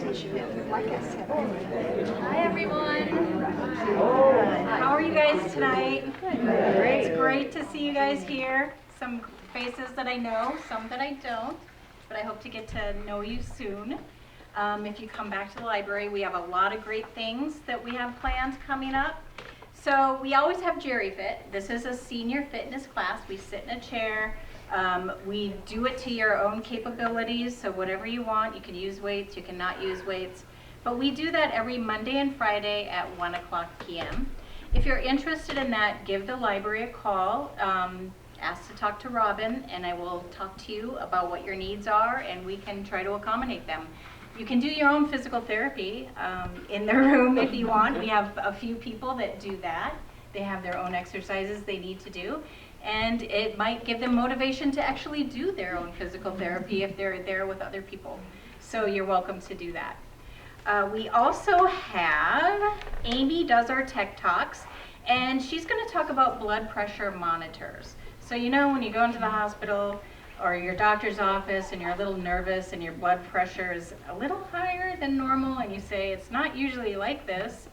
Hi everyone. How are you guys tonight? Great. It's great to see you guys here. Some faces that I know, some that I don't, but I hope to get to know you soon. If you come back to the library, we have a lot of great things that we have planned coming up. So we always have Jerry Fit. This is a senior fitness class. We sit in a chair. We do it to your own capabilities, so whatever you want, you can use weights, you cannot use weights. But we do that every Monday and Friday at 1 o'clock p.m. If you're interested in that, give the library a call. Ask to talk to Robin, and I will talk to you about what your needs are, and we can try to accommodate them. You can do your own physical therapy in the room if you want. We have a few people that do that. They have their own exercises they need to do. And it might give them motivation to actually do their own physical therapy if they're there with other people. So you're welcome to do that. We also have, Amy does our tech talks, and she's going to talk about blood pressure monitors. So you know when you go into the hospital or your doctor's office and you're a little nervous and your blood pressure is a little higher than normal and you say it's not usually like this,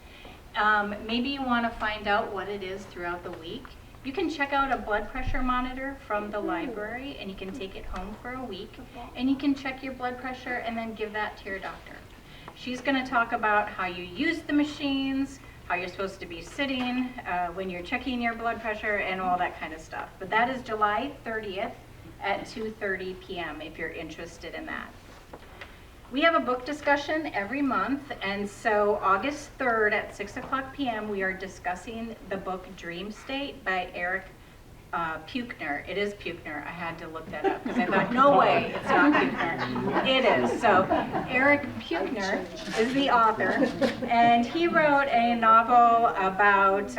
maybe you want to find out what it is throughout the week. You can check out a blood pressure monitor from the library and you can take it home for a week and you can check your blood pressure and then give that to your doctor. She's going to talk about how you use the machines, how you're supposed to be sitting when you're checking your blood pressure and all that kind of stuff. But that is July 30th at 2:30 p.m. if you're interested in that. We have a book discussion every month, and so August 3rd at 6 o'clock p.m. we are discussing the book Dream State by Eric Puchner. It is Puchner. I had to look that up because I thought, no way, it's not Puchner. It is. So Eric Puchner is the author, and he wrote a novel about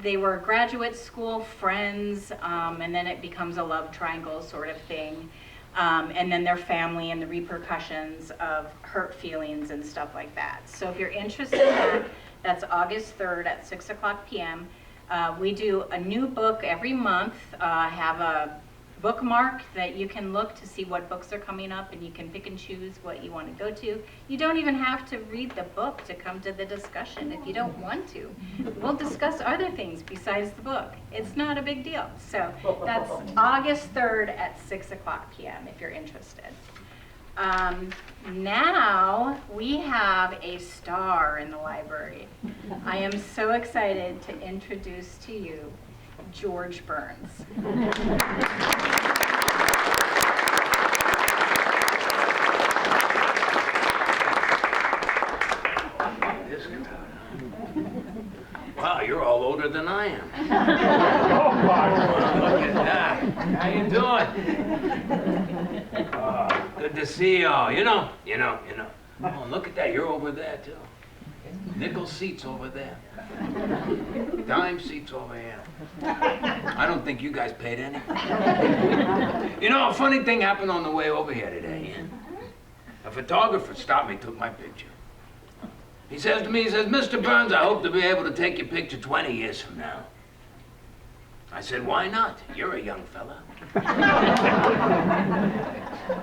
they were graduate school friends, and then it becomes a love triangle sort of thing. And then their family and the repercussions of hurt feelings and stuff like that. So if you're interested in that, that's August 3rd at 6 o'clock p.m. We do a new book every month. Have a bookmark that you can look to see what books are coming up, and you can pick and choose what you want to go to. You don't even have to read the book to come to the discussion if you don't want to. We'll discuss other things besides the book. It's not a big deal. So that's August 3rd at 6 o'clock p.m. if you're interested. Now we have a star in the library. I am so excited to introduce to you George Burns. Wow, you're all older than I am. Look at that. How you doing? Good to see y'all. You know. Oh, look at that. You're over there, too. Nickel seats over there. Dime seats over here. I don't think you guys paid anything. You know, a funny thing happened on the way over here today. A photographer stopped me, took my picture. He says to me, Mr. Burns, I hope to be able to take your picture 20 years from now. I said, why not? You're a young fella.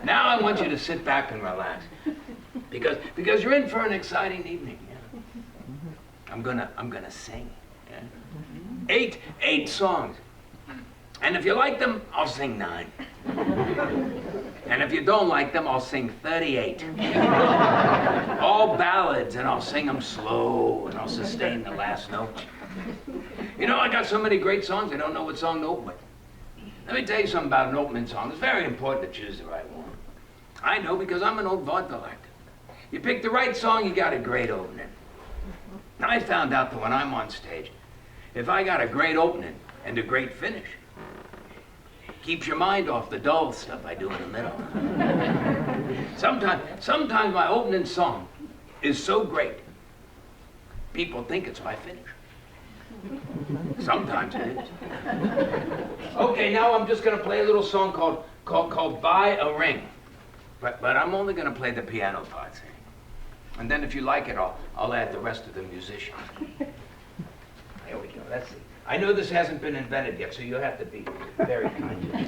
Now I want you to sit back and relax. Because you're in for an exciting evening. Yeah? I'm gonna sing. Yeah? 8 songs. And if you like them, I'll sing 9. And if you don't like them, I'll sing 38. All ballads, and I'll sing them slow, and I'll sustain the last note. You know, I got so many great songs, I don't know what song to open with. Let me tell you something about an opening song. It's very important to choose the right one. I know because I'm an old vaudeville actor. You pick the right song, you got a great opening. Now, I found out that when I'm on stage, if I got a great opening and a great finish, keeps your mind off the dull stuff I do in the middle. Sometimes my opening song is so great, people think it's my finish. Sometimes it is. Okay, now I'm just going to play a little song called Buy a Ring. But I'm only going to play the piano parts. And then if you like it, I'll add the rest of the musicians. Here we go, let's see. I know this hasn't been invented yet, so you'll have to be very kind to me.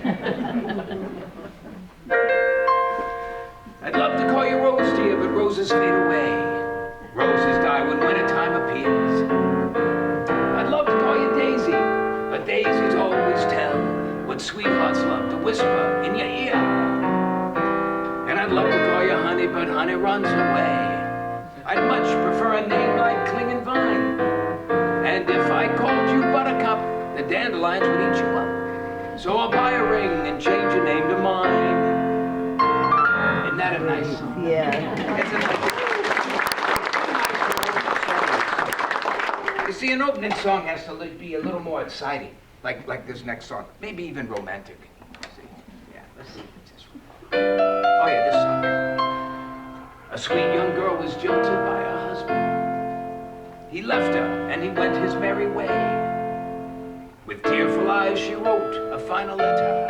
I'd love to call you Rose to you, but roses fade away. Roses die when wintertime appears. I'd love to call you Daisy, but daisies always tell what sweethearts love to whisper in your ear. And I'd love to call you honey, but honey runs away. I'd much prefer a name like Clinging Vine. And if I called you Buttercup, the dandelions would eat you up. So I'll buy a ring and change your name to mine. Isn't that a nice song? Yeah. It's a nice. You see, an opening song has to be a little more exciting, like this next song, maybe even romantic. See? Yeah, let's see if it's this one. Oh yeah, this song. A sweet young girl was jilted by her husband. He left her and he went his merry way. With tearful eyes she wrote a final letter,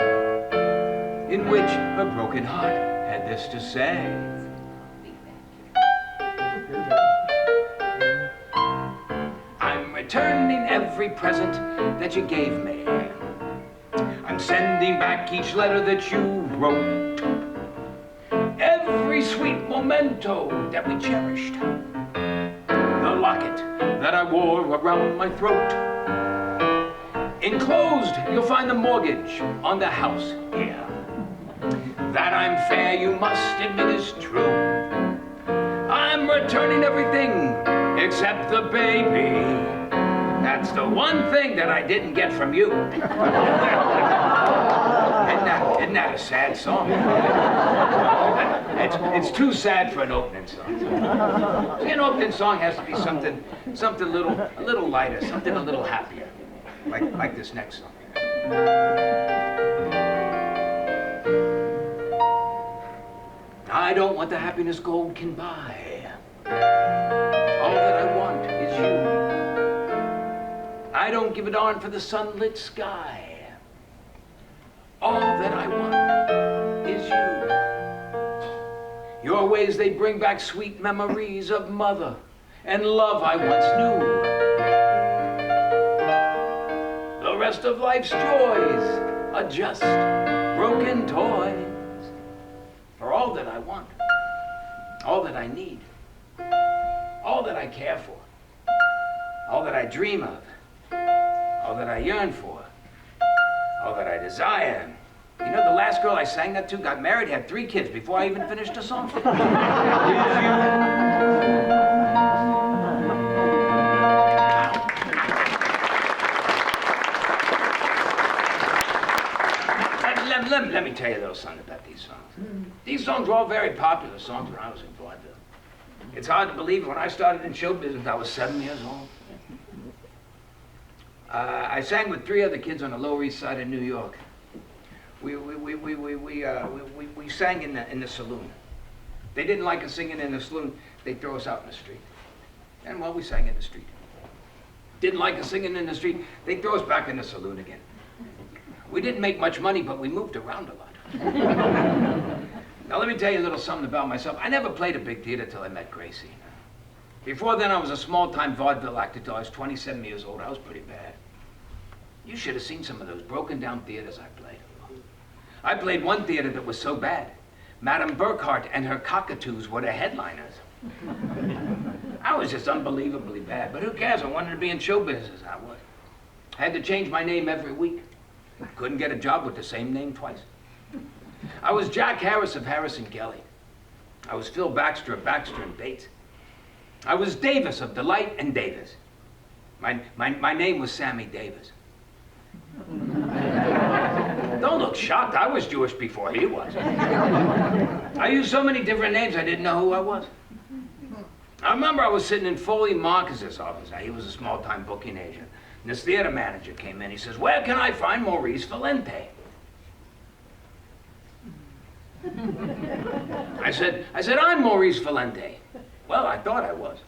in which her broken heart had this to say. I'm returning every present that you gave me. I'm sending back each letter that you wrote. Every sweet memento that we cherished. The locket that I wore around my throat. Enclosed, you'll find the mortgage on the house here. That I'm fair, you must admit is true. I'm returning everything except the baby. That's the one thing that I didn't get from you. Isn't that a sad song? It's too sad for an opening song. See, an opening song has to be something a little lighter, something a little happier. Like this next song. I don't want the happiness gold can buy. All that I want is you. I don't give a darn for the sunlit sky. All that I want is you. Your ways, they bring back sweet memories of mother and love I once knew. The rest of life's joys are just broken toys. For all that I want, all that I need, all that I care for, all that I dream of, all that I yearn for, all that I desire. You know, the last girl I sang that to got married, had 3 kids before I even finished the song. Let me tell you a little something about these songs. These songs were all very popular songs when I was in vaudeville. It's hard to believe when I started in show business, I was 7 years old. I sang with 3 other kids on the Lower East Side of New York. We sang in the saloon. They didn't like us singing in the saloon. They'd throw us out in the street. And well, we sang in the street. Didn't like us singing in the street. They'd throw us back in the saloon again. We didn't make much money, but we moved around a lot. Now let me tell you a little something about myself. I never played a big theater till I met Gracie. Before then, I was a small-time vaudeville actor till I was 27 years old. I was pretty bad. You should have seen some of those broken-down theaters I played. I played one theater that was so bad. Madame Burkhart and her cockatoos were the headliners. I was just unbelievably bad, but who cares? I wanted to be in show business. I was. I had to change my name every week. Couldn't get a job with the same name twice. I was Jack Harris of Harris and Kelly. I was Phil Baxter of Baxter and Bates. I was Davis of Delight and Davis. My name was Sammy Davis. Don't look shocked. I was Jewish before he was. I used so many different names I didn't know who I was. I remember I was sitting in Foley Marcus's office. Now, he was a small-time booking agent. And this theater manager came in. He says, "Where can I find Maurice Valente?" I said, "I'm Maurice Valente." Well, I thought I was.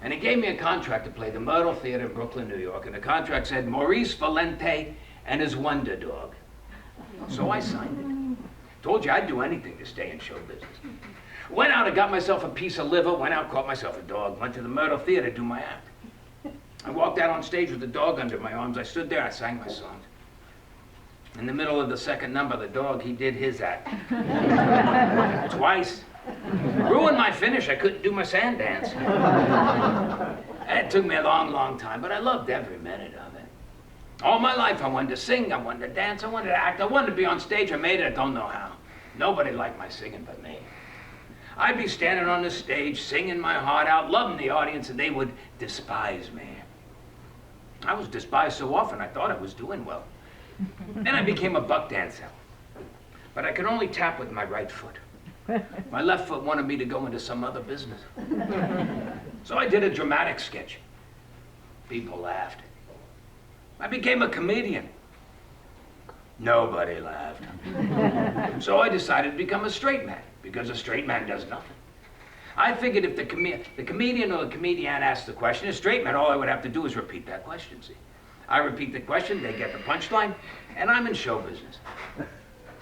And he gave me a contract to play the Myrtle Theater in Brooklyn, New York. And the contract said, Maurice Valente and his Wonder Dog. So I signed it. Told you I'd do anything to stay in show business. Went out and got myself a piece of liver, went out, caught myself a dog, went to the Myrtle Theater to do my act. I walked out on stage with the dog under my arms. I stood there, I sang my songs. In the middle of the second number, the dog, he did his act. Twice. Ruined my finish. I couldn't do my sand dance. It took me a long, long time, but I loved every minute of it. All my life I wanted to sing, I wanted to dance, I wanted to act, I wanted to be on stage. I made it, I don't know how. Nobody liked my singing but me. I'd be standing on the stage, singing my heart out, loving the audience, and they would despise me. I was despised so often I thought I was doing well. Then I became a buck dancer. But I could only tap with my right foot. My left foot wanted me to go into some other business. So I did a dramatic sketch. People laughed. I became a comedian. Nobody laughed. So I decided to become a straight man, because a straight man does nothing. I figured if the comedian or the comedian asked the question, a straight man, all I would have to do is repeat that question, see? I repeat the question, they get the punchline, and I'm in show business.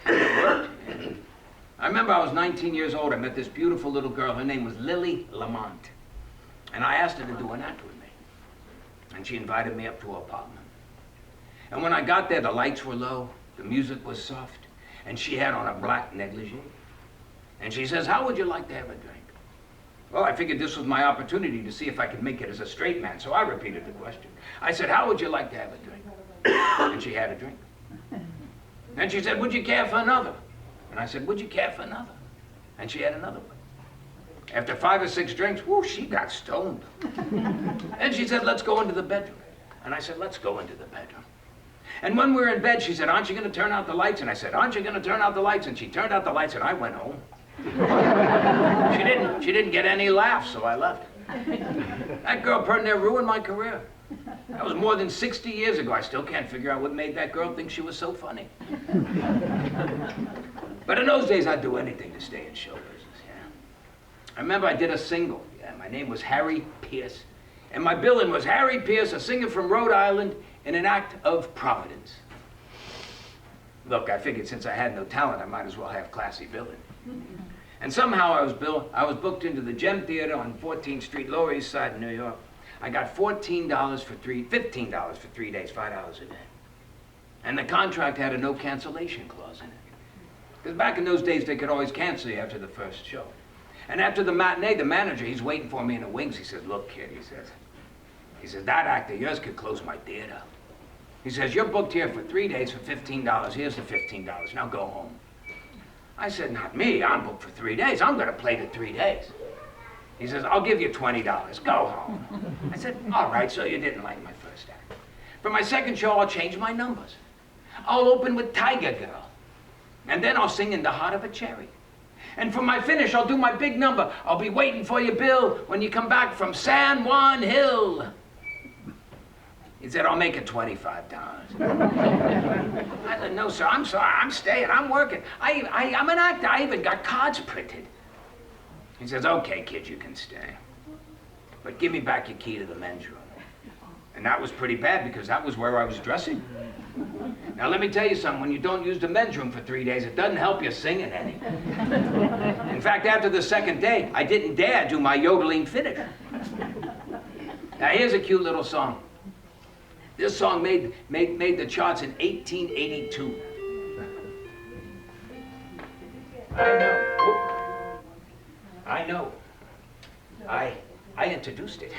And it worked. I remember I was 19 years old. I met this beautiful little girl. Her name was Lily Lamont. And I asked her to do an act with me. And she invited me up to her apartment. And when I got there, the lights were low, the music was soft, and she had on a black negligee. And she says, "How would you like to have a drink?" Well, I figured this was my opportunity to see if I could make it as a straight man, so I repeated the question. I said, "How would you like to have a drink?" And she had a drink. And she said, "Would you care for another?" And I said, "Would you care for another?" And she had another one. After 5 or 6 drinks, whoo, she got stoned. And she said, "Let's go into the bedroom." And I said, "Let's go into the bedroom." And when we were in bed, she said, "Aren't you going to turn out the lights?" And I said, "Aren't you going to turn out the lights?" And she turned out the lights, and I went home. She didn't get any laughs, so I left. That girl pretty near ruined my career. That was more than 60 years ago. I still can't figure out what made that girl think she was so funny. But in those days, I'd do anything to stay in show business, yeah. I remember I did a single. Yeah, my name was Harry Pierce. And my billing was Harry Pierce, a singer from Rhode Island, in an act of Providence. Look, I figured since I had no talent, I might as well have classy billing. And somehow I was booked into the Gem Theater on 14th Street, Lower East Side in New York. I got $15 for 3 days, $5 a day. And the contract had a no cancellation clause in it. Because back in those days, they could always cancel you after the first show. And after the matinee, the manager, he's waiting for me in the wings. He says, "Look, kid," he says, "that act of yours could close my theater." He says, "You're booked here for 3 days for $15. Here's the $15. Now go home." I said, "Not me. I'm booked for 3 days. I'm going to play the 3 days." He says, "I'll give you $20. Go home." I said, "All right, so you didn't like my first act. For my second show, I'll change my numbers. I'll open with Tiger Girl. And then I'll sing In the Heart of a Cherry. And for my finish, I'll do my big number. I'll be waiting for you, Bill, when you come back from San Juan Hill." He said, "I'll make it $25. I said, "No, sir, I'm sorry. I'm staying. I'm working. I'm an actor. I even got cards printed." He says, "Okay, kid, you can stay. But give me back your key to the men's room." And that was pretty bad because that was where I was dressing. Now, let me tell you something. When you don't use the men's room for 3 days, it doesn't help you singing any. In fact, after the second day, I didn't dare do my yodeling finish. Now, here's a cute little song. This song made the charts in 1882. I know. I introduced it.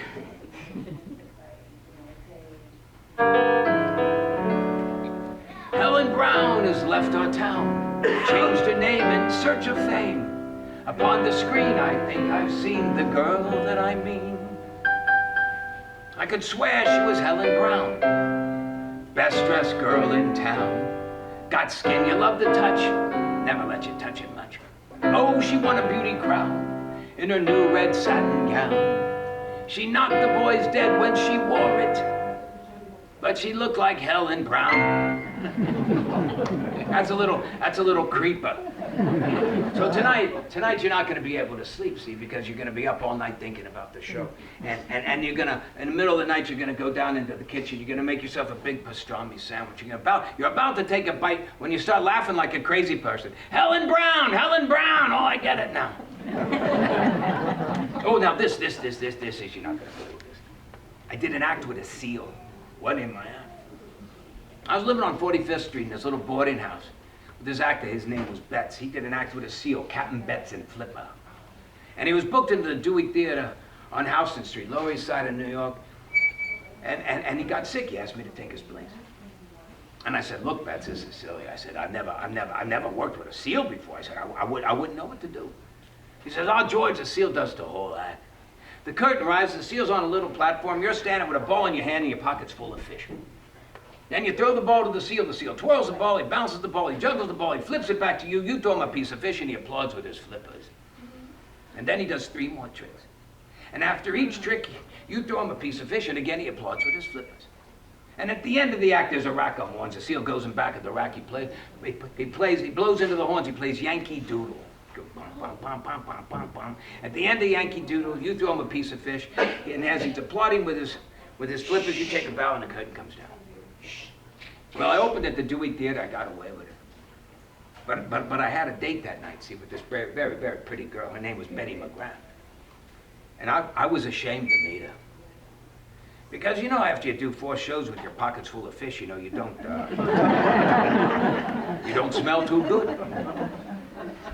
Helen Brown has left our town, changed her name in search of fame. Upon the screen, I think I've seen the girl that I mean. I could swear she was Helen Brown, best dressed girl in town. Got skin you love to touch, never let you touch it much. Oh, she won a beauty crown in her new red satin gown. She knocked the boys dead when she wore it, but she looked like Helen Brown. That's a little creeper. So tonight you're not going to be able to sleep, see, because you're going to be up all night thinking about the show. And you're going to, in the middle of the night, you're going to go down into the kitchen. You're going to make yourself a big pastrami sandwich. You're about to take a bite when you start laughing like a crazy person. Helen Brown! Helen Brown! Oh, I get it now. Oh, now this is, you're not going to believe this. I did an act with a seal. What in my act? I was living on 45th Street in this little boarding house with this actor. His name was Betts. He did an act with a seal, Captain Betts and Flipper. And he was booked into the Dewey Theater on Houston Street, Lower East Side of New York. And he got sick. He asked me to take his place. And I said, look, Bets, this is silly. I said, I've never worked with a seal before. I said, I wouldn't know what to do. He says, oh, George, the seal does the whole act. The curtain rises, the seal's on a little platform, you're standing with a ball in your hand and your pocket's full of fish. Then you throw the ball to the seal twirls the ball, he bounces the ball, he juggles the ball, he flips it back to you, you throw him a piece of fish and he applauds with his flippers. And then he does 3 more tricks. And after each trick, you throw him a piece of fish and again he applauds with his flippers. And at the end of the act, there's a rack of horns. The seal goes in back of the rack, he blows into the horns, he plays Yankee Doodle. At the end of Yankee Doodle, you throw him a piece of fish, and as he's applauding with his flippers, you take a bow and the curtain comes down. Well, I opened at the Dewey Theater, I got away with it. But I had a date that night, see, with this very, very, very pretty girl. Her name was Betty McGrath. And I was ashamed to meet her. Because, you know, after you do 4 shows with your pockets full of fish, you know, you don't smell too good.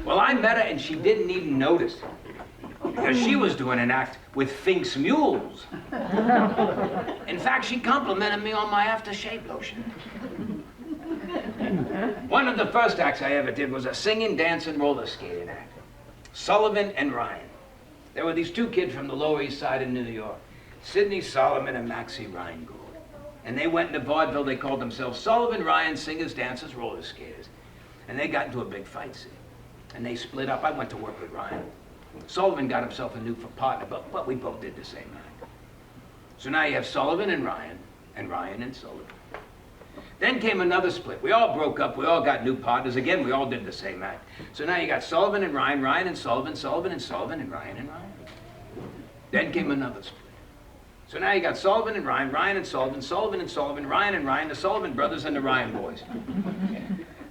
Well, I met her and she didn't even notice because she was doing an act with Fink's mules. In fact, she complimented me on my aftershave lotion. One of the first acts I ever did was a singing, dancing, roller skating act. Sullivan and Ryan. There were these 2 kids from the Lower East Side of New York, Sidney Solomon and Maxie Reingold. And they went into vaudeville, they called themselves Sullivan, Ryan, singers, dancers, roller skaters. And they got into a big fight scene. And they split up. I went to work with Ryan. Sullivan got himself a new partner, but we both did the same act. So now you have Sullivan and Ryan and Sullivan. Then came another split. We all broke up, we all got new partners. Again, we all did the same act. So now you got Sullivan and Ryan, Ryan and Sullivan, Sullivan and Sullivan, and Ryan and Ryan. Then came another split. So now you got Sullivan and Ryan, Ryan and Sullivan, Sullivan and Sullivan, Ryan and Ryan, the Sullivan brothers and the Ryan boys.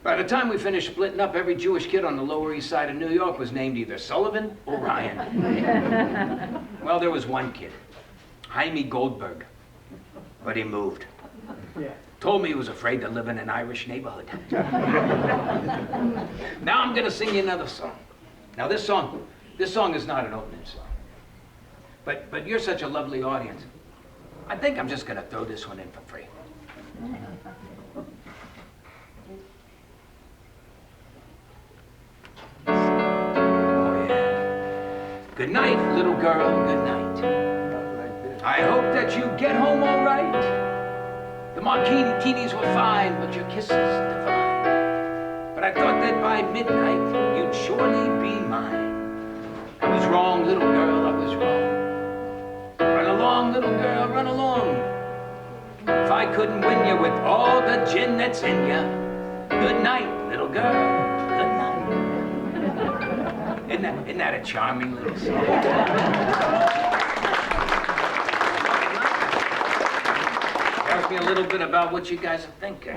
By the time we finished splitting up, every Jewish kid on the Lower East Side of New York was named either Sullivan or Ryan. Well, there was one kid, Jaime Goldberg, but he moved. Told me he was afraid to live in an Irish neighborhood. Now I'm gonna sing you another song. Now this song is not an opening song. But you're such a lovely audience. I think I'm just gonna throw this one in for free. Good night, little girl, good night. I hope that you get home all right. The martinis were fine, but your kisses divine. But I thought that by midnight, you'd surely be mine. I was wrong, little girl, I was wrong. Run along, little girl, run along. If I couldn't win you with all the gin that's in you, good night, little girl. Isn't that a charming little song? Tells me a little bit about what you guys are thinking.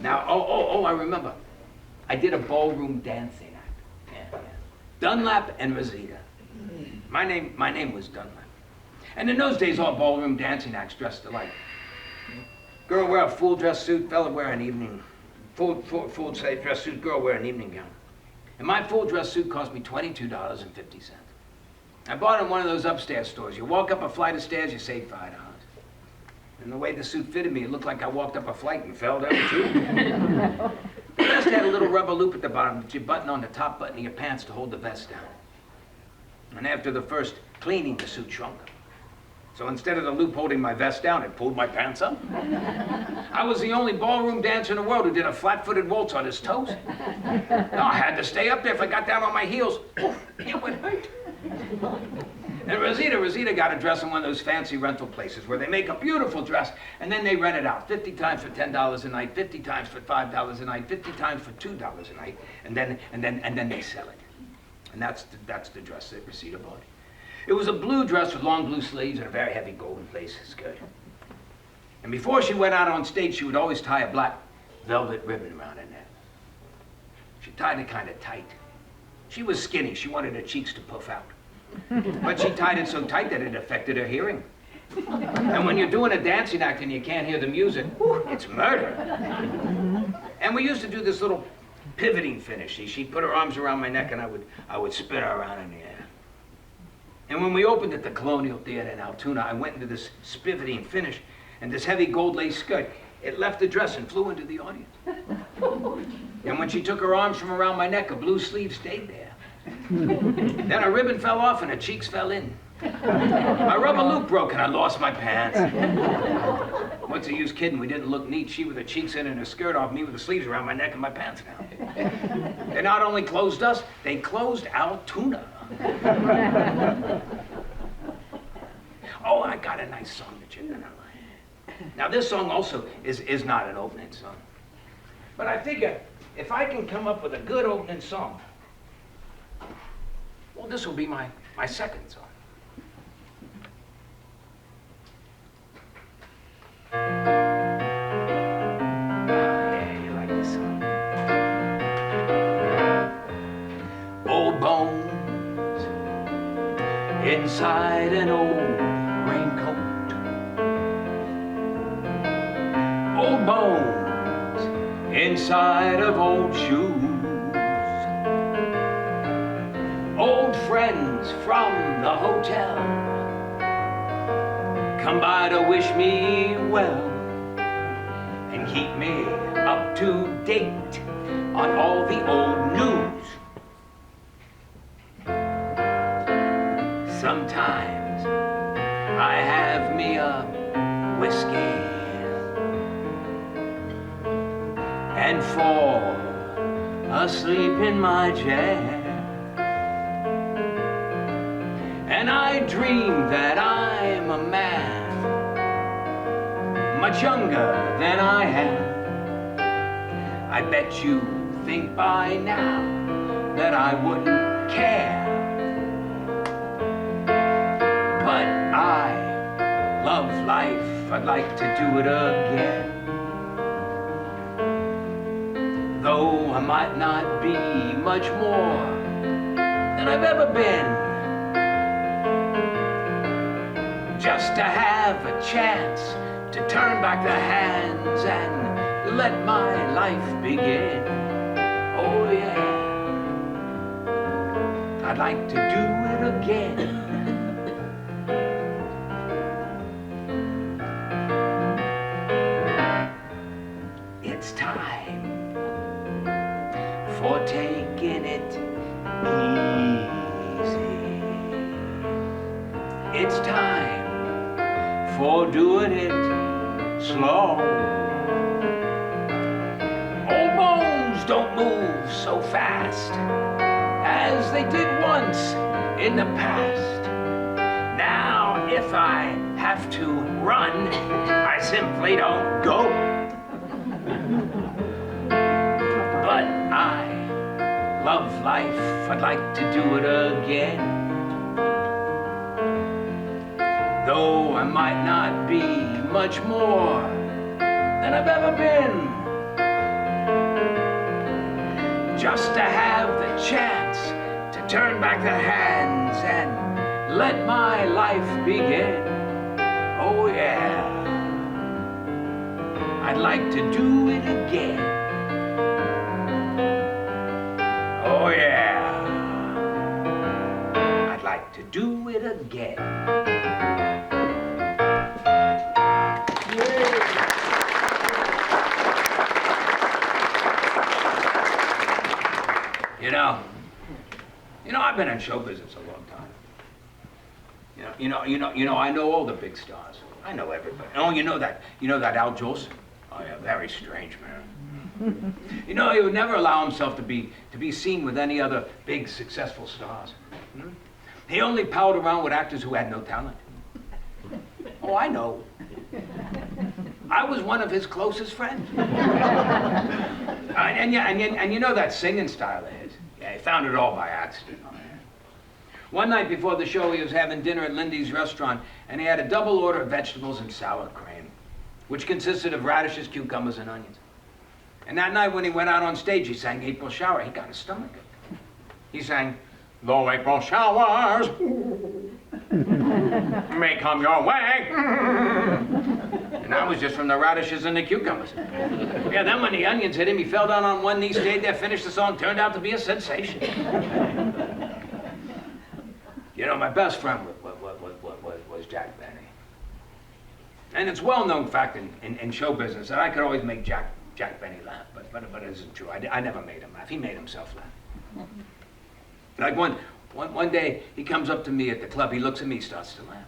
Now, I remember. I did a ballroom dancing act. Yeah. Dunlap and Rosita. My name was Dunlap. And in those days, all ballroom dancing acts dressed alike. Girl wear a full dress suit, fella wear an evening. Full dress suit, girl wear an evening gown. And my full dress suit cost me $22.50. I bought it in one of those upstairs stores. You walk up a flight of stairs, you save $5. And the way the suit fitted me, it looked like I walked up a flight and fell down too. The vest had a little rubber loop at the bottom that you button on the top button of your pants to hold the vest down. And after the first cleaning, the suit shrunk. So instead of the loop holding my vest down, it pulled my pants up. I was the only ballroom dancer in the world who did a flat-footed waltz on his toes. No, I had to stay up there. If I got down on my heels, it would hurt. And Rosita got a dress in one of those fancy rental places where they make a beautiful dress and then they rent it out 50 times for $10 a night, 50 times for $5 a night, 50 times for $2 a night, and then they sell it. And that's the dress that Rosita bought. It was a blue dress with long blue sleeves and a very heavy golden lace skirt. And before she went out on stage, she would always tie a black velvet ribbon around her neck. She tied it kind of tight. She was skinny. She wanted her cheeks to puff out. But she tied it so tight that it affected her hearing. And when you're doing a dancing act and you can't hear the music, it's murder. And we used to do this little pivoting finish. She'd put her arms around my neck and I would spin her around in the air. And when we opened at the Colonial Theater in Altoona, I went into this spiffing finish and this heavy gold lace skirt. It left the dress and flew into the audience. And when she took her arms from around my neck, a blue sleeve stayed there. Then a ribbon fell off and her cheeks fell in. My rubber loop broke and I lost my pants. What's the use kidding? We didn't look neat. She with her cheeks in and her skirt off, me with the sleeves around my neck and my pants down. They not only closed us, they closed Altoona. Oh, I got a nice song that you're gonna like. Now this song also is not an opening song. But I figure if I can come up with a good opening song, well, this will be my second song. Yeah, you like this song. Old bones inside an old raincoat. Old bones inside of old shoes. Old friends from the hotel come by to wish me well and keep me up to date on all the old news. Sometimes I have me a whiskey and fall asleep in my chair. And I dream that I'm a man much younger than I am. I bet you think by now that I wouldn't care. But I love life, I'd like to do it again. Though I might not be much more than I've ever been. Just to have a chance to turn back the hands and let my life begin. Oh yeah, I'd like to do it again. It's time for taking it easy. It's time for doing it slow. Old bones don't move so fast as they did once in the past. Now if I have to run, I simply don't go. But I love life, I'd like to do it again. Though I might not be much more than I've ever been. Just to have the chance to turn back the hands and let my life begin. Oh yeah, I'd like to do it again. Oh yeah, I'd like to do it again. You know, I've been in show business a long time. I know all the big stars. I know everybody. Oh, you know that Al Jolson? Oh yeah, very strange man. He would never allow himself to be seen with any other big successful stars. He only palled around with actors who had no talent. Oh, I know. I was one of his closest friends. And you know that singing style of his? Yeah, he found it all by accident. One night before the show, he was having dinner at Lindy's restaurant, and he had a double order of vegetables and sour cream, which consisted of radishes, cucumbers, and onions. And that night when he went out on stage, he sang April Shower. He got a stomachache. He sang, "Though April showers may come your way." And that was just from the radishes and the cucumbers. Yeah, then when the onions hit him, he fell down on one knee, stayed there, finished the song, turned out to be a sensation. You know, my best friend was Jack Benny. And it's well-known fact in show business that I could always make Jack Benny laugh, but it isn't true. I never made him laugh. He made himself laugh. Like one day, he comes up to me at the club. He looks at me, starts to laugh.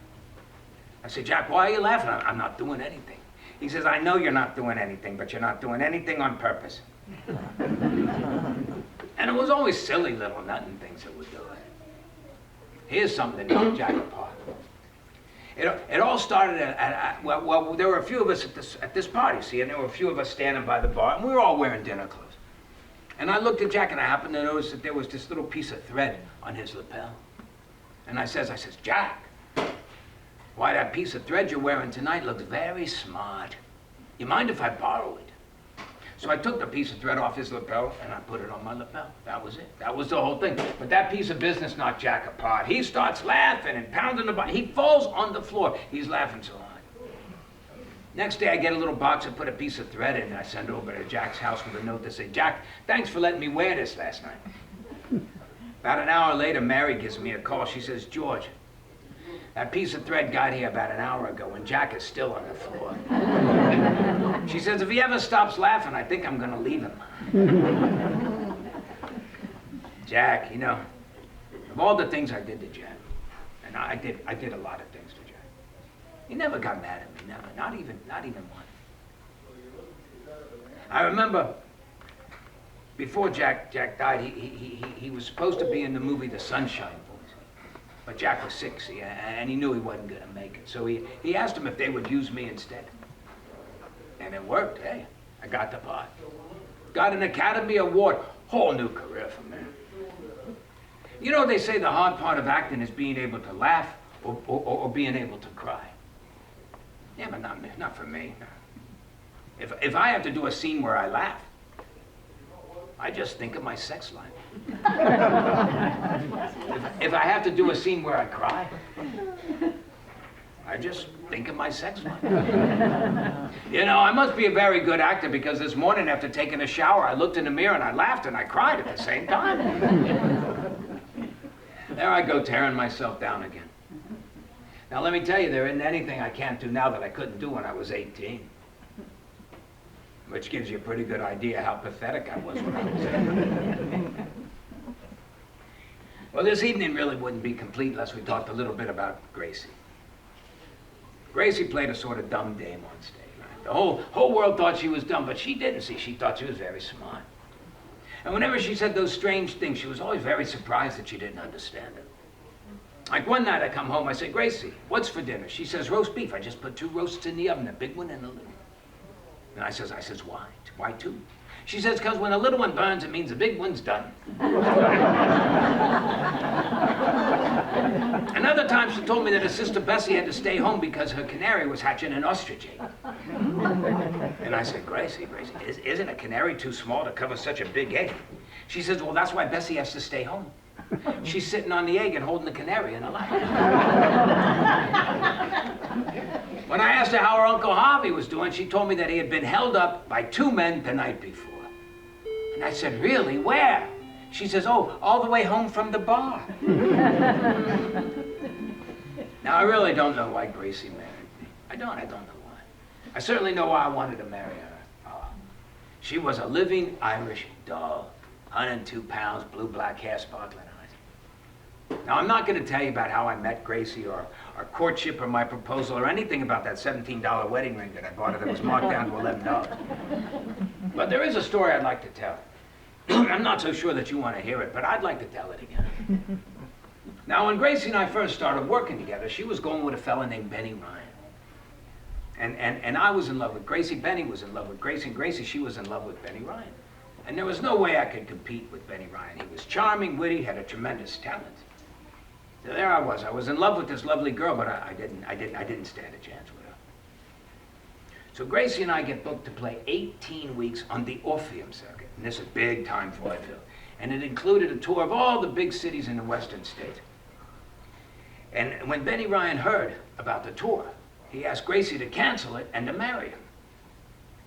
I say, Jack, why are you laughing? I'm not doing anything. He says, I know you're not doing anything, but you're not doing anything on purpose. And it was always silly little nothing things that would do it. Here's something that knocked Jack apart. It all started well, there were a few of us at this party, see, and there were a few of us standing by the bar, and we were all wearing dinner clothes. And I looked at Jack, and I happened to notice that there was this little piece of thread on his lapel. And I says, Jack, why, that piece of thread you're wearing tonight looks very smart. You mind if I borrow it? So I took the piece of thread off his lapel and I put it on my lapel. That was it. That was the whole thing. But that piece of business knocked Jack apart. He starts laughing and pounding the bar. He falls on the floor. He's laughing so hard. Next day I get a little box and put a piece of thread in and I send it over to Jack's house with a note that says, Jack, thanks for letting me wear this last night. About an hour later, Mary gives me a call. She says, George, that piece of thread got here about an hour ago and Jack is still on the floor. She says, if he ever stops laughing, I think I'm gonna leave him. Jack, you know, of all the things I did to Jack, and I did a lot of things to Jack, he never got mad at me, never, not even one. I remember before Jack died, he was supposed to be in the movie The Sunshine Boys. But Jack was sick, see, and he knew he wasn't going to make it. So he asked him if they would use me instead. And it worked, hey. I got the part. Got an Academy Award. Whole new career for me. You know, they say the hard part of acting is being able to laugh or being able to cry. Yeah, but not for me. If I have to do a scene where I laugh, I just think of my sex life. If I have to do a scene where I cry, I just think of my sex life. You know, I must be a very good actor because this morning after taking a shower, I looked in the mirror and I laughed and I cried at the same time. There I go, tearing myself down again. Now let me tell you, there isn't anything I can't do now that I couldn't do when I was 18. Which gives you a pretty good idea how pathetic I was when I was 18. Well, this evening really wouldn't be complete unless we talked a little bit about Gracie. Gracie played a sort of dumb dame on stage, right? The whole world thought she was dumb, but she didn't, see. She thought she was very smart. And whenever she said those strange things, she was always very surprised that she didn't understand it. Like one night I come home, I say, Gracie, what's for dinner? She says, roast beef. I just put 2 roasts in the oven, a big one and a little one. And I says, why? Why 2? She says, because when a little one burns, it means the big one's done. Another time she told me that her sister Bessie had to stay home because her canary was hatching an ostrich egg. And I said, Gracie, isn't a canary too small to cover such a big egg? She says, well, that's why Bessie has to stay home. She's sitting on the egg and holding the canary in her lap. When I asked her how her Uncle Harvey was doing, she told me that he had been held up by 2 men the night before. And I said, really? Where? She says, oh, all the way home from the bar. Now, I really don't know why Gracie married me. I don't know why. I certainly know why I wanted to marry her. Oh, she was a living Irish doll. 102 pounds, blue-black hair, sparkling eyes. Now, I'm not going to tell you about how I met Gracie or our courtship or my proposal or anything about that $17 wedding ring that I bought her that was marked down to $11. But there is a story I'd like to tell. I'm not so sure that you want to hear it, but I'd like to tell it again. Now, when Gracie and I first started working together, she was going with a fella named Benny Ryan. And I was in love with Gracie. Benny was in love with Gracie. And Gracie, she was in love with Benny Ryan. And there was no way I could compete with Benny Ryan. He was charming, witty, had a tremendous talent. So there I was in love with this lovely girl, but I didn't stand a chance with her. So Gracie and I get booked to play 18 weeks on the Orpheum circuit. And this is a big time vaudeville. And it included a tour of all the big cities in the western states. And when Benny Ryan heard about the tour, he asked Gracie to cancel it and to marry him.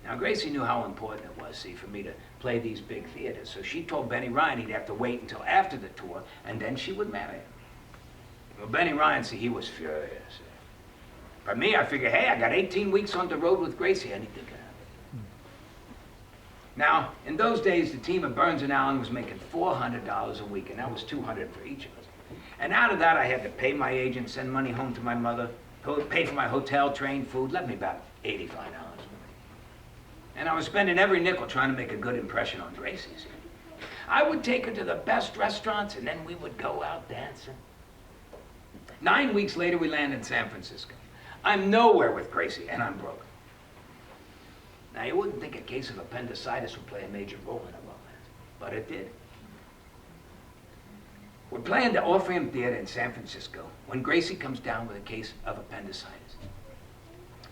Now, Gracie knew how important it was, see, for me to play these big theaters. So she told Benny Ryan he'd have to wait until after the tour, and then she would marry him. Well, Benny Ryan, see, he was furious. For me, I figured, hey, I got 18 weeks on the road with Gracie, anything could happen. Now, in those days, the team of Burns and Allen was making $400 a week, and that was $200 for each of us. And out of that, I had to pay my agent, send money home to my mother, pay for my hotel, train, food, left me about $85. And I was spending every nickel trying to make a good impression on Gracie. I would take her to the best restaurants, and then we would go out dancing. 9 weeks later, we landed in San Francisco. I'm nowhere with Gracie, and I'm broke. Now, you wouldn't think a case of appendicitis would play a major role in a romance, but it did. We're playing the Orpheum Theater in San Francisco when Gracie comes down with a case of appendicitis.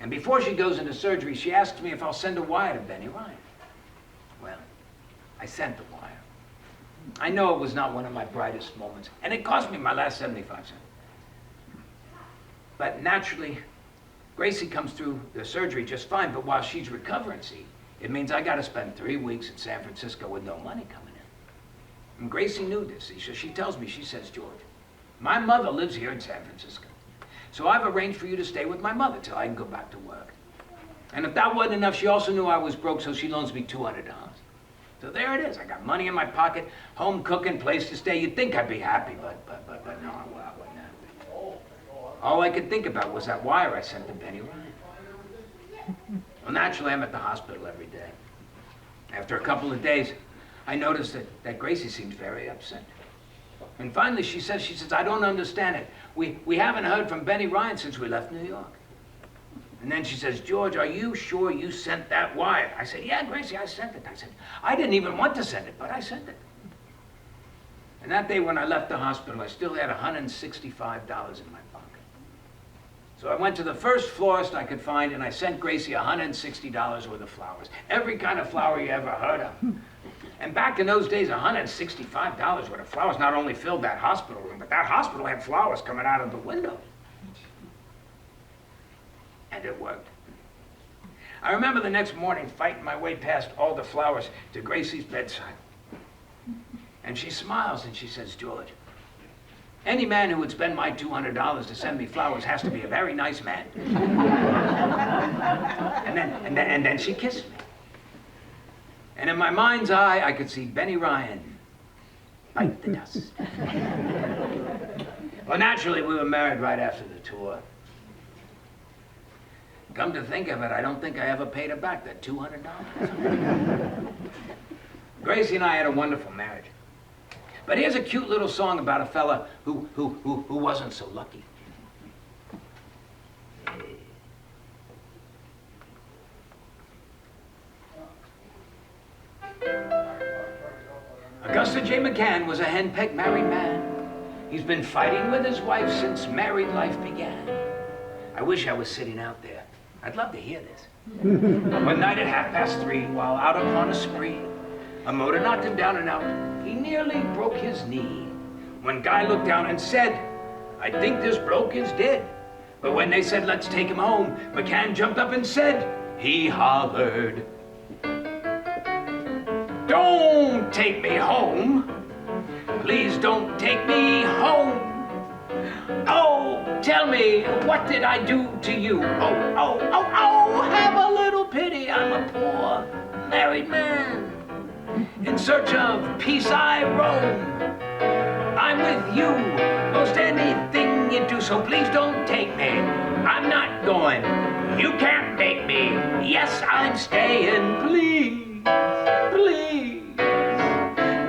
And before she goes into surgery, she asks me if I'll send a wire to Benny Ryan. Well, I sent the wire. I know it was not one of my brightest moments, and it cost me my last 75 cents. But naturally, Gracie comes through the surgery just fine, but while she's recovering, see, it means I gotta spend 3 weeks in San Francisco with no money coming in. And Gracie knew this, see, so she tells me, she says, George, my mother lives here in San Francisco, so I've arranged for you to stay with my mother till I can go back to work. And if that wasn't enough, she also knew I was broke, so she loans me $200. So there it is, I got money in my pocket, home cooking, place to stay. You'd think I'd be happy, but no, I wasn't happy. All I could think about was that wire I sent to Benny Ryan. Well, naturally, I'm at the hospital every day. After a couple of days, I noticed that Gracie seemed very upset. And finally, she says, I don't understand it. We haven't heard from Benny Ryan since we left New York. And then she says, George, are you sure you sent that wire? I said, yeah, Gracie, I sent it. I said, I didn't even want to send it, but I sent it. And that day when I left the hospital, I still had $165 in my pocket. So I went to the first florist I could find, and I sent Gracie $160 worth of flowers. Every kind of flower you ever heard of. And back in those days, $165 worth of flowers not only filled that hospital room, but that hospital had flowers coming out of the window. And it worked. I remember the next morning fighting my way past all the flowers to Gracie's bedside. And she smiles and she says, George, any man who would spend my $200 to send me flowers has to be a very nice man. and then she kissed me. And in my mind's eye, I could see Benny Ryan bite the dust. Well, naturally, we were married right after the tour. Come to think of it, I don't think I ever paid her back that $200. Gracie and I had a wonderful marriage. But here's a cute little song about a fella who wasn't so lucky. Augusta J. McCann was a henpecked married man. He's been fighting with his wife since married life began. I wish I was sitting out there. I'd love to hear this. One night at 3:30, while out upon a spree, a motor knocked him down and out. He nearly broke his knee. When Guy looked down and said, I think this bloke is dead. But when they said, let's take him home, McCann jumped up and said, he hollered, don't take me home. Please don't take me home. Oh, tell me, what did I do to you? Oh, have a little pity. I'm a poor married man. In search of peace I roam. I'm with you, most anything you do, so please don't take me. I'm not going. You can't make me. Yes, I'm staying. Please, please,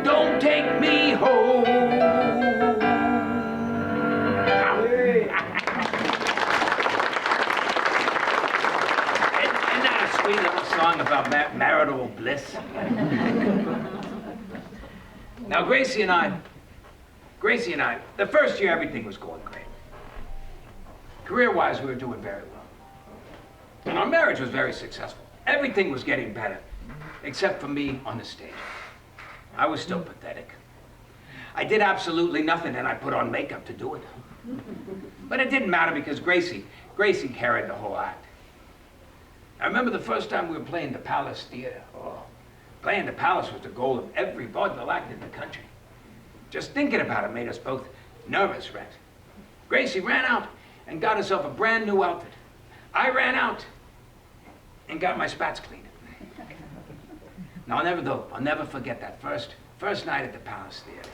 don't take me home. Isn't that a sweet little song about marital bliss? Now, Gracie and I, the first year everything was going great. Career-wise, we were doing very well. And our marriage was very successful. Everything was getting better, except for me on the stage. I was still pathetic. I did absolutely nothing, and I put on makeup to do it. But it didn't matter because Gracie carried the whole act. I remember the first time we were playing the Palace Theater. Oh, playing the Palace was the goal of every vaudeville act in the country. Just thinking about it made us both nervous wrecks. Gracie ran out and got herself a brand new outfit. I ran out and got my spats cleaned. Now, I'll never forget that first night at the Palace Theater.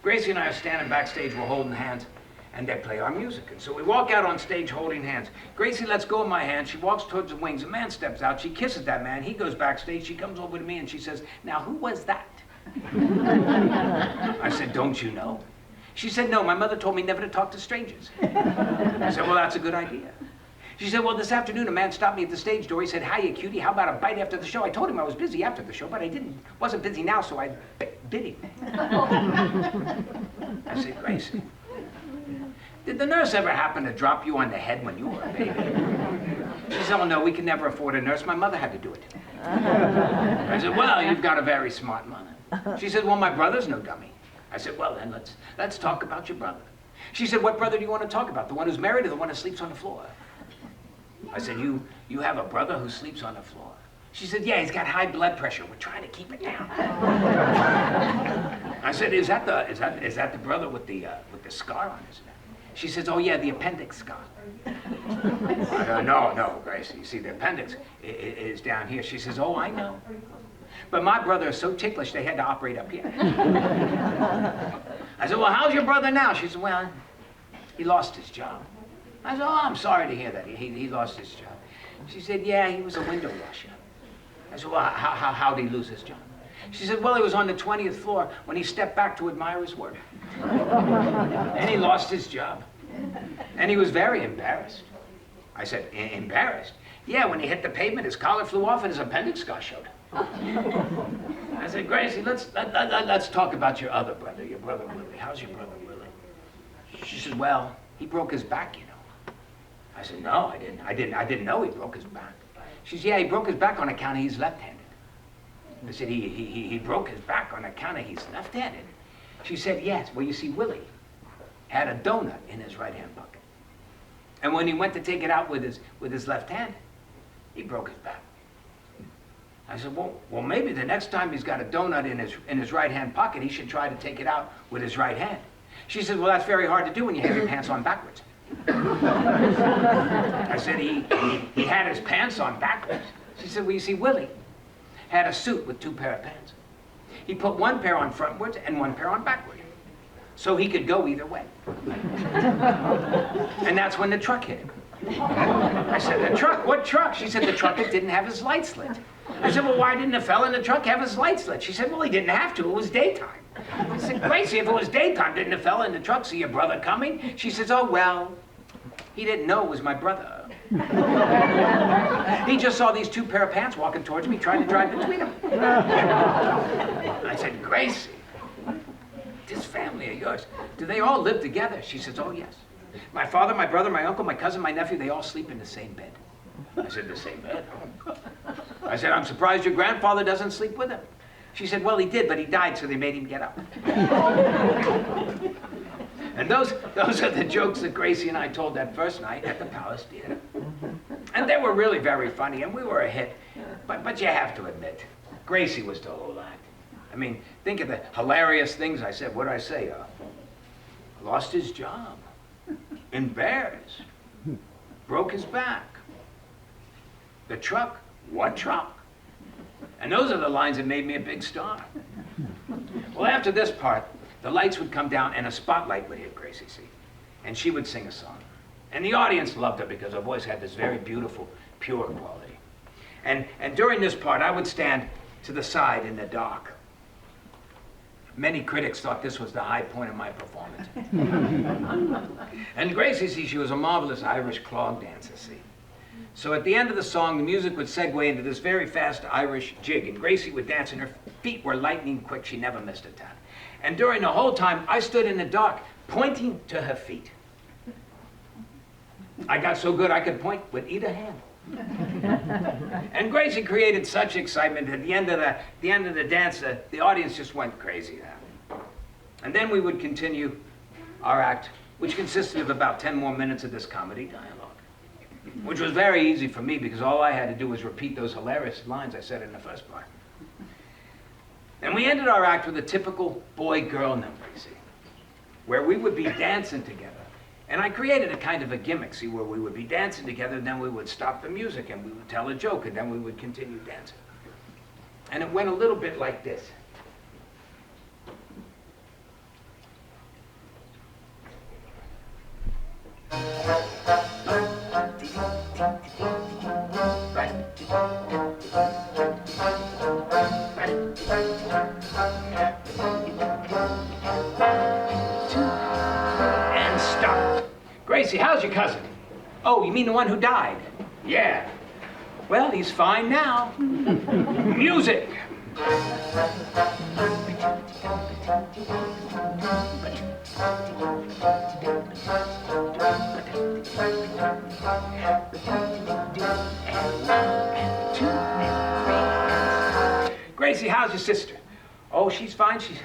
Gracie and I are standing backstage, we're holding hands, and they play our music. And so we walk out on stage holding hands. Gracie lets go of my hand, she walks towards the wings, a man steps out, she kisses that man, he goes backstage, she comes over to me and she says, "Now, who was that?" I said, "Don't you know?" She said, "No, my mother told me never to talk to strangers." I said, "Well, that's a good idea." She said, "Well, this afternoon a man stopped me at the stage door. He said, 'Hiya, cutie, how about a bite after the show?' I told him I was busy after the show, but wasn't busy now, so I bit him." I said, "Gracie, did the nurse ever happen to drop you on the head when you were a baby?" She said, "Oh, no, we can never afford a nurse. My mother had to do it." I said, "Well, you've got a very smart mother." She said, "Well, my brother's no dummy." I said, "Well, then let's talk about your brother." She said, "What brother do you want to talk about? The one who's married or the one who sleeps on the floor?" I said, you have a brother who sleeps on the floor?" She said, "Yeah, he's got high blood pressure. We're trying to keep it down." I said, Is that the brother with the scar on his neck?" She says, "Oh yeah, the appendix scar." I go, No, Gracie. You see, the appendix is down here." She says, "Oh, I know. But my brother is so ticklish they had to operate up here." I said, "Well, how's your brother now?" She said, "Well, he lost his job." I said, "Oh, I'm sorry to hear that. He lost his job." She said, "Yeah, he was a window washer." I said, "Well, how did he lose his job?" She said, "Well, he was on the 20th floor when he stepped back to admire his work. And he lost his job. And he was very embarrassed." I said, "Embarrassed?" "Yeah, when he hit the pavement, his collar flew off and his appendix scar showed." I said, "Gracie, let's talk about your other brother, your brother Willie. How's your brother Willie?" She said, "Well, he broke his back, you know." I said, "No, I didn't know he broke his back." She said, "Yeah, he broke his back on account of he's left-handed." I said, he broke his back on account of he's left-handed?" She said, "Yes. Well, you see, Willie had a donut in his right-hand pocket. And when he went to take it out with his left hand, he broke his back." I said, well, maybe the next time he's got a donut in his right-hand pocket, he should try to take it out with his right hand." She said, "Well, that's very hard to do when you have your pants on backwards." I said, he had his pants on backwards." She said, "Well, you see, Willie had a suit with 2 pair of pants. He put 1 pair on frontwards and 1 pair on backwards, so he could go either way. And that's when the truck hit him." I said, "The truck? What truck?" She said, "The truck that didn't have his lights lit." I said, "Well, why didn't the fella in the truck have his lights lit?" She said, "Well, he didn't have to. It was daytime." I said, "Gracie, if it was daytime, didn't the fella in the truck see your brother coming?" She says, "Oh, well, he didn't know it was my brother. He just saw these 2 pair of pants walking towards me, trying to drive between them." I said, "Gracie, this family of yours, do they all live together?" She says, "Oh, yes. My father, my brother, my uncle, my cousin, my nephew, they all sleep in the same bed." I said, "The same bed?" I said, "I'm surprised your grandfather doesn't sleep with him." She said, "Well, he did, but he died, so they made him get up." And those are the jokes that Gracie and I told that first night at the Palace Theater. And they were really very funny, and we were a hit. But you have to admit, Gracie was the whole act. I mean, think of the hilarious things I said. What did I say? Lost his job, embarrassed, broke his back. The truck? What truck? And those are the lines that made me a big star. Well, after this part, the lights would come down and a spotlight would hit Gracie, see? And she would sing a song. And the audience loved her because her voice had this very beautiful, pure quality. And during this part, I would stand to the side in the dark. Many critics thought this was the high point of my performance. And Gracie, see, she was a marvelous Irish clog dancer, see? So at the end of the song, the music would segue into this very fast Irish jig, and Gracie would dance, and her feet were lightning quick. She never missed a tap. And during the whole time, I stood in the dark, pointing to her feet. I got so good I could point with either hand. And Gracie created such excitement at the end of the dance, the audience just went crazy now. And then we would continue our act, which consisted of about 10 more minutes of this comedy dialogue, which was very easy for me because all I had to do was repeat those hilarious lines I said in the first part. And we ended our act with a typical boy-girl number, you see, where we would be dancing together And I created a kind of a gimmick, see, where we would be dancing together, and then we would stop the music, and we would tell a joke, and then we would continue dancing. And it went a little bit like this. And stop. Gracie, how's your cousin? Oh, you mean the one who died? Yeah. Well, he's fine now. Music. Gracie, how's your sister? Oh, she's fine. She's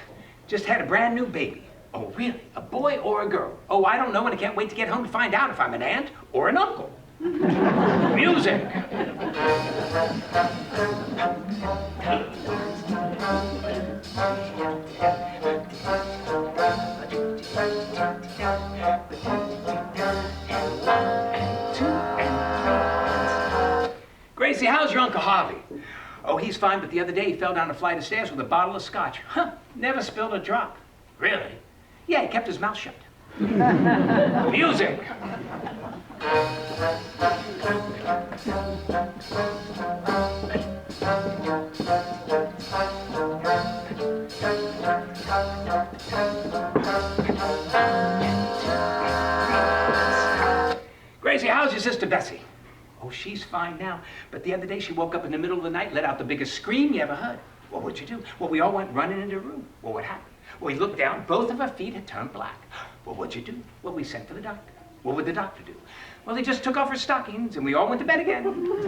just had a brand new baby. Oh, really? A boy or a girl? Oh, I don't know, and I can't wait to get home to find out if I'm an aunt or an uncle. Music. Gracie, how's your Uncle Harvey? Oh, he's fine, but the other day he fell down a flight of stairs with a bottle of scotch. Huh, never spilled a drop. Really? Yeah, he kept his mouth shut. Music. Gracie, how's your sister Bessie? Oh, she's fine now. But the other day she woke up in the middle of the night, let out the biggest scream you ever heard. Well, what'd you do? Well, we all went running into her room. Well, what happened? Well, we looked down, both of her feet had turned black. Well, what'd you do? Well, we sent for the doctor. What would the doctor do? Well, he just took off her stockings and we all went to bed again. Music!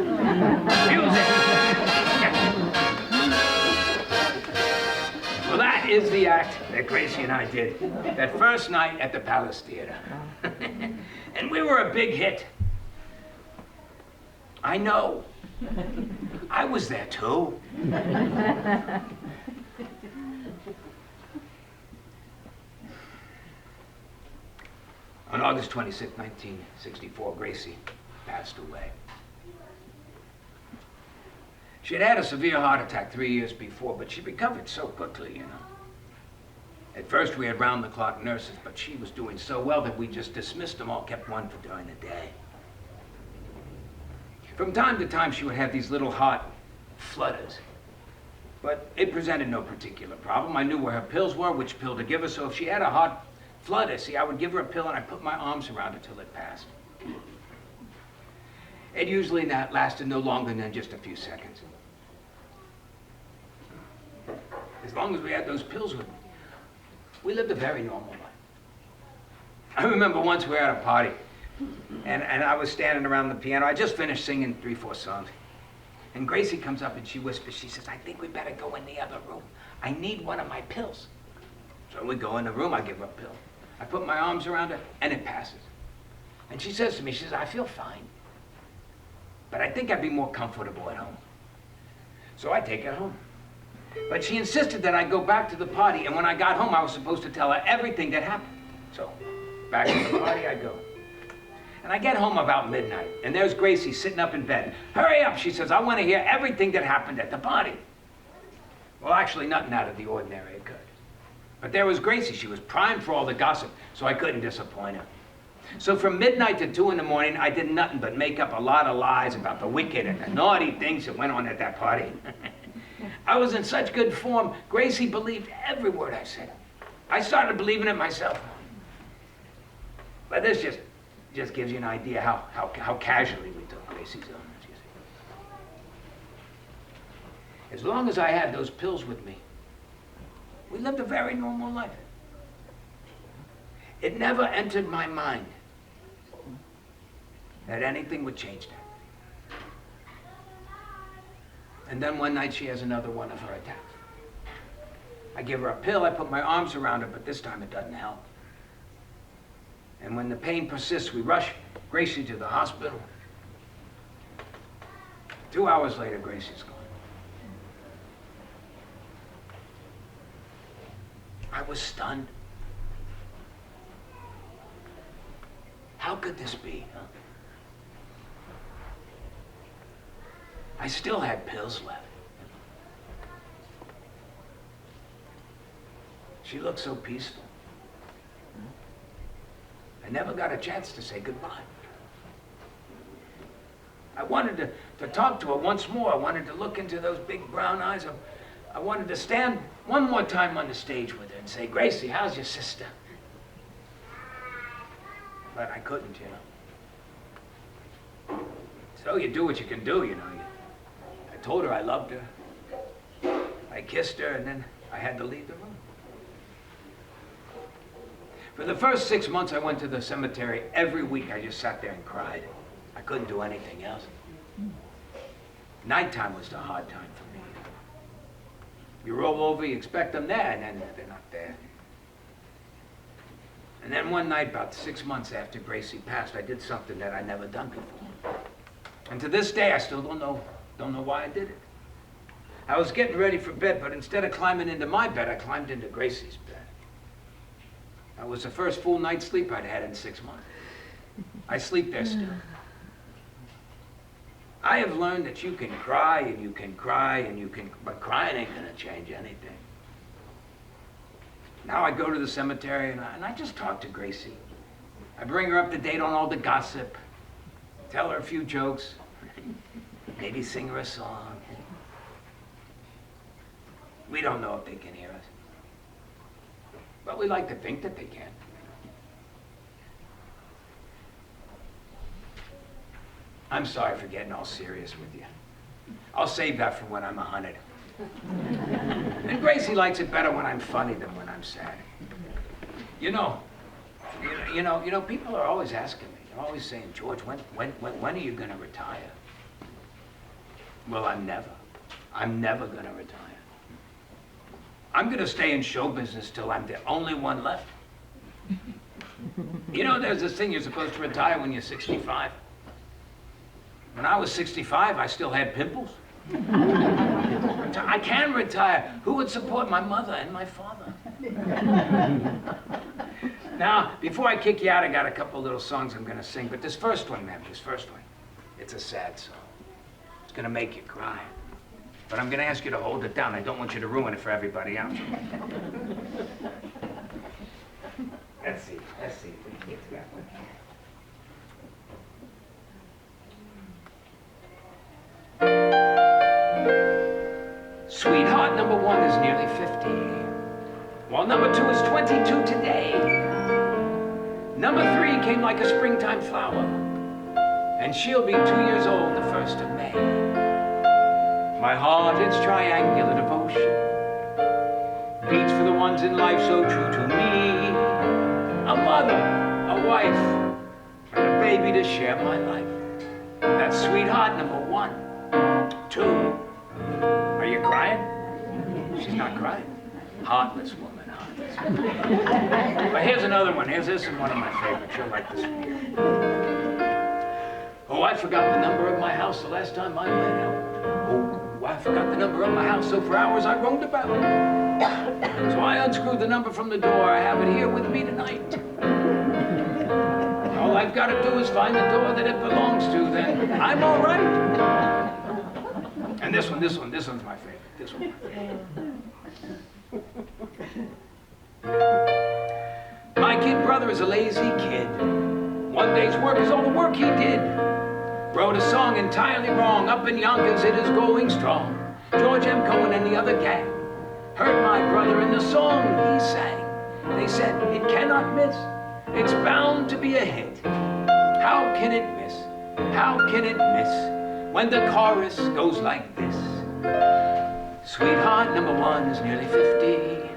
Well, that is the act that Gracie and I did that first night at the Palace Theater. And we were a big hit. I know. I was there too. On August 26, 1964, Gracie passed away. She had had a severe heart attack 3 years before, but she recovered so quickly, you know. At first we had round-the-clock nurses, but she was doing so well that we just dismissed them all, kept one for during the day. From time to time, she would have these little heart flutters, but it presented no particular problem. I knew where her pills were, which pill to give her, so if she had a heart flutter, see, I would give her a pill and I'd put my arms around her till it passed. It usually lasted no longer than just a few seconds. As long as we had those pills with me, we lived a very normal life. I remember once we were at a party, and I was standing around the piano. I just finished singing 3, 4 songs. And Gracie comes up and she whispers, she says, I think we better go in the other room. I need one of my pills. So we go in the room, I give her a pill. I put my arms around her, and it passes. And she says to me, she says, I feel fine, but I think I'd be more comfortable at home. So I take her home. But she insisted that I go back to the party, and when I got home, I was supposed to tell her everything that happened. So back to the party I go. And I get home about midnight, and there's Gracie sitting up in bed. Hurry up, she says, I want to hear everything that happened at the party. Well, actually, nothing out of the ordinary occurred. But there was Gracie. She was primed for all the gossip, so I couldn't disappoint her. So from midnight to 2 in the morning, I did nothing but make up a lot of lies about the wicked and the naughty things that went on at that party. I was in such good form, Gracie believed every word I said. I started believing it myself. But this just gives you an idea how casually we took Gracie's illness, you see. As long as I had those pills with me, we lived a very normal life. It never entered my mind that anything would change that. And then one night she has another one of her attacks. I give her a pill, I put my arms around her, but this time it doesn't help. And when the pain persists, we rush Gracie to the hospital. 2 hours later, Gracie's gone. I was stunned. could this be? Huh? I still had pills left. She looked so peaceful. I never got a chance to say goodbye. I wanted to talk to her once more. I wanted to look into those big brown eyes. I wanted to stand one more time on the stage with her and say, Gracie, how's your sister? But I couldn't, you know. So you do what you can do, you know. I told her I loved her. I kissed her, and then I had to leave the room. For the first 6 months, I went to the cemetery every week. I just sat there and cried. I couldn't do anything else. Nighttime was the hard time for me. You roll over, you expect them there, and then they're not there. And then one night, about 6 months after Gracie passed, I did something that I'd never done before. And to this day, I still don't know why I did it. I was getting ready for bed, but instead of climbing into my bed, I climbed into Gracie's bed. That was the first full night's sleep I'd had in 6 months. I sleep there still. I have learned that you can cry and you can cry and you can, but crying ain't gonna change anything. Now I go to the cemetery and I just talk to Gracie. I bring her up to date on all the gossip, tell her a few jokes, maybe sing her a song. We don't know if they can hear us, but we like to think that they can. I'm sorry for getting all serious with you. I'll save that for when I'm 100. And Gracie likes it better when I'm funny than when I'm sad. You know, people are always asking me, they're always saying, George, when are you gonna retire? Well, I'm never gonna retire. I'm gonna stay in show business till I'm the only one left. You know, there's this thing you're supposed to retire when you're 65. When I was 65, I still had pimples. I can retire. Who would support my mother and my father? Now, before I kick you out, I got a couple little songs I'm gonna sing, but this first one, it's a sad song. It's gonna make you cry. But I'm gonna ask you to hold it down. I don't want you to ruin it for everybody else. Let's see if we can get to that one. Sweetheart number 1 is nearly 50, while number 2 is 22 today. Number 3 came like a springtime flower, and she'll be 2 years old the 1st of May. My heart, its triangular devotion, beats for the ones in life so true to me. A mother, a wife, and a baby to share my life. That's sweetheart number 1. 2. Are you crying? She's not crying. Heartless woman, heartless woman. But here's another one. This is one of my favorites. You'll like this one here. Oh, I forgot the number of my house the last time I went out. Oh, I forgot the number of my house, so for hours I roamed about. So I unscrewed the number from the door. I have it here with me tonight. All I've got to do is find the door that it belongs to, then I'm all right. And this one's my favorite. This one. My kid brother is a lazy kid. One day's work is all the work he did. Wrote a song entirely wrong. Up in Yonkers it is going strong. George M. Cohen and the other gang heard my brother in the song he sang. They said, it cannot miss. It's bound to be a hit. How can it miss? How can it miss? When the chorus goes like this. Sweetheart number 1 is nearly 50.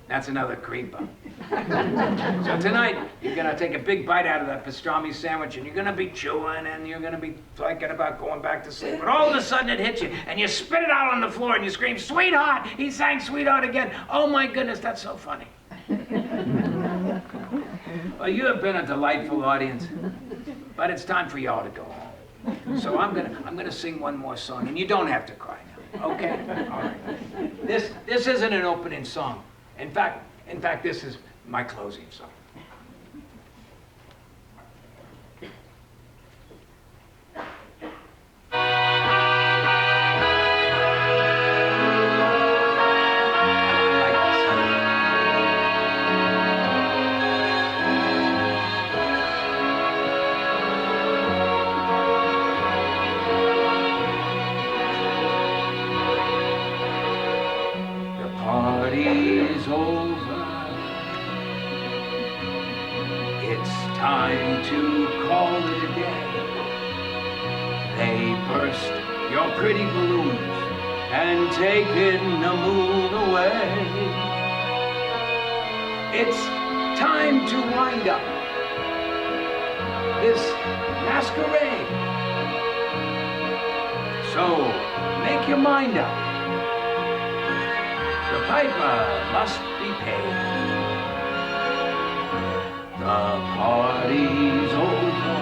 That's another creeper. So tonight, you're gonna take a big bite out of that pastrami sandwich and you're gonna be chewing and you're gonna be thinking about going back to sleep. But all of a sudden it hits you and you spit it out on the floor and you scream, sweetheart! He sang sweetheart again. Oh my goodness, that's so funny. Well, you have been a delightful audience, but it's time for y'all to go home. So I'm gonna sing one more song, and you don't have to cry now, okay? All right. This isn't an opening song. In fact, this is my closing song. time to call it a day. They burst your pretty balloons and taken the moon away. It's time to wind up this masquerade. So make your mind up. The piper must be paid. The party's over.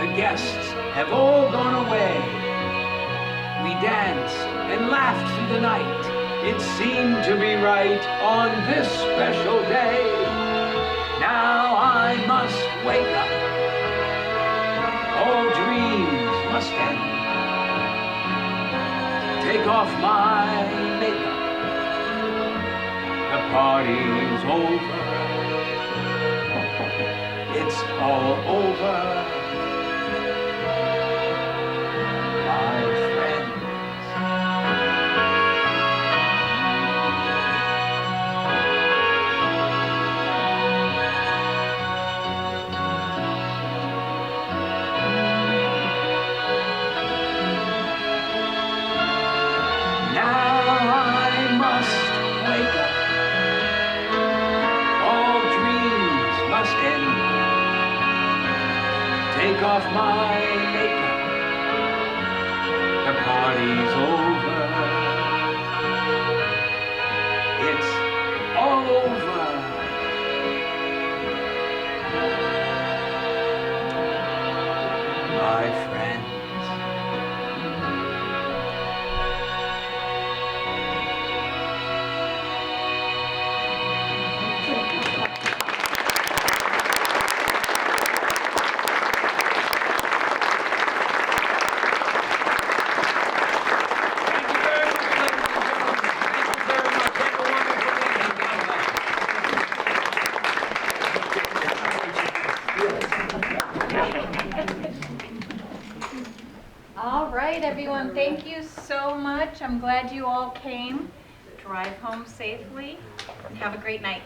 The guests have all gone away. We danced and laughed through the night. It seemed to be right on this special day. Now I must wake up. All dreams must end. Take off my makeup. The party's over. It's all over. My friends. Now I must wake up. All dreams must end. Take off my makeup. The party's over. It's all over. My friends. All right, everyone, thank you so much. I'm glad you all came. Drive home safely and have a great night.